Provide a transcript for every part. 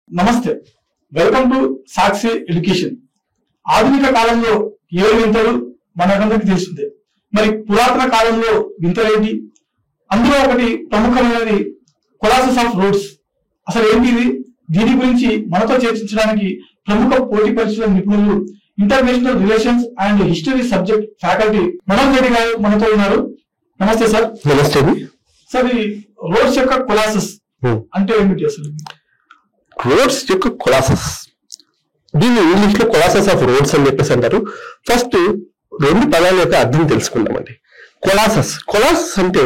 నమస్తే, welcome to Sakshi education. ఆధునిక కాలంలో 7 వింతలు మనకందరికి తెలిసిందే. మరి పురాతన కాలంలో వింతలేంటి? అందులో ఒకటి ప్రముఖమైనది కొలాసస్ ఆఫ్ రోడ్స్. అసలు ఏంటి ఇది? దీని గురించి మనతో చర్చించడానికి ప్రముఖ పోటీ పరీక్షల నిపుణులు, international relations and history subject faculty Manoj Reddy గారు మనతో ఉన్నారు. నమస్తే సార్. నమస్తే. సార్, ఈ రోడ్స్ యొక్క కొలాసస్ అంటే ఏమిటి అసలు? రోడ్స్ యొక్క కొలాసస్, దీన్ని ఇంగ్లీష్ లో కొలాసస్ ఆఫ్ రోడ్స్ అని చెప్పేసి అంటారు. ఫస్ట్ 2 పదాల యొక్క అర్థం తెలుసుకుందామండి. కొలాసస్ అంటే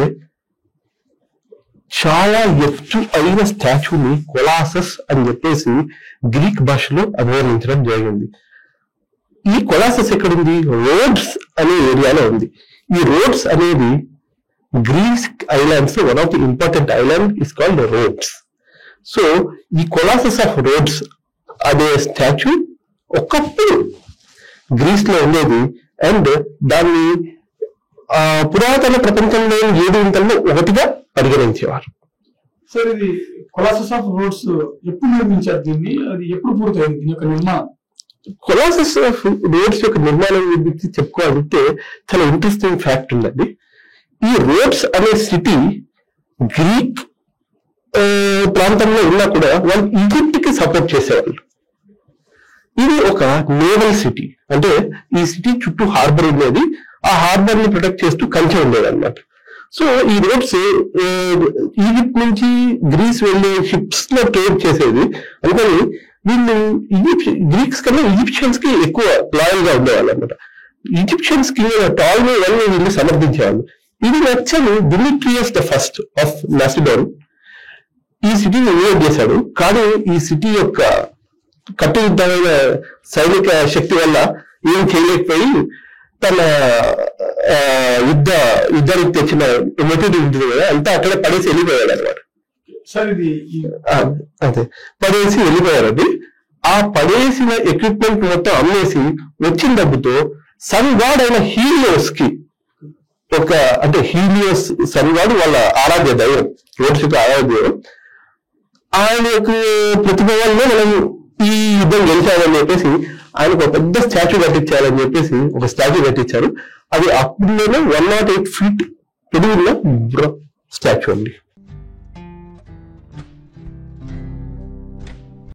చాలా ఎత్తు అయిన స్టాచ్యూని కొలాసస్ అని చెప్పేసి గ్రీక్ భాషలో అభివర్ణించడం జరిగింది. ఈ కొలాసస్ ఎక్కడుంది? రోడ్స్ అనే ఏరియాలో ఉంది. ఈ రోడ్స్ అనేది Greece islands one of the important island is called Rhodes. So ఈ కొలాసస్ ఆఫ్ రోడ్స్ అనే స్టాచ్యూ ఒకప్పుడు గ్రీస్ లో ఉండేది. అండ్ దాన్ని పురాతన ప్రపంచంలో 7 వింతల్లో ఒకటిగా పరిగణించేవారు. సార్, ఇది కొలాసస్ ఆఫ్ రోడ్స్ ఎప్పుడు నిర్మించారు? దీన్ని అది ఎప్పుడు పూర్తయింది దీని యొక్క నిర్మాణం? కొలాసస్ ఆఫ్ రోడ్స్ యొక్క నిర్మాణం గురించి చెప్పుకోవాలంటే చాలా ఇంట్రెస్టింగ్ ఫ్యాక్ట్ ఉందండి. ఈ రోడ్స్ అనే సిటీ గ్రీక్ ప్రాంతంలో ఉన్నా కూడా వాళ్ళు ఈజిప్ట్ కి సపోర్ట్ చేసేవాళ్ళు. ఇది ఒక నేవల్ సిటీ, అంటే ఈ సిటీ చుట్టూ హార్బర్ ఉండేది. ఆ హార్బర్ ని ప్రొటెక్ట్ చేస్తూ కంచె ఉండేది అనమాట. సో ఈ రోడ్స్ ఈజిప్ట్ నుంచి గ్రీస్ వెళ్లే షిప్స్ లో ట్రేడ్ చేసేది. అందుకని వీళ్ళు గ్రీక్స్ కన్నా ఈజిప్షియన్స్ కి ఎక్కువ లాయల్ గా ఉండేవాళ్ళు అనమాట. ఈజిప్షియన్స్ కి టాల్మీ వెళ్ళి వీళ్ళు సమర్థించేవాళ్ళు. ఇది నచ్చని డిమిట్రియస్ ద ఫస్ట్ ఆఫ్ మాసిడోన్ ఈ సిటీని ఇన్వైట్ చేశాడు. కానీ ఈ సిటీ యొక్క కట్టుదిట్టమైన సైనిక శక్తి వల్ల ఏం చేయలేకపోయి తన యుద్ధానికి తెచ్చిన మెటీరియల్ ఉంటుంది కదా, అంతా అక్కడ పడేసి వెళ్ళిపోయాడు అనమాట. అదే పడేసి వెళ్ళిపోయారండి. ఆ పడేసిన ఎక్విప్మెంట్ మొత్తం అమ్మేసి వచ్చిన డబ్బుతో సన్ గాడ్ అయిన హీలియోస్ కి అంటే హీలియోస్ సన్ గాడ్ వాళ్ళ ఆరాధ్య దైవం, రోడ్స్ యొక్క ఆరాధ్య దైవం, ఆయనకు ప్రతిభ వల్ల మనం ఈ యుద్ధం గెలిచామని చెప్పేసి ఆయనకు ఒక పెద్ద స్టాచ్యూ కట్టించాలని చెప్పేసి ఒక స్టాచ్యూ కట్టించారు. అది అప్పుడులోనే 108 feet పొడవున్న స్టాచ్యూ అండి.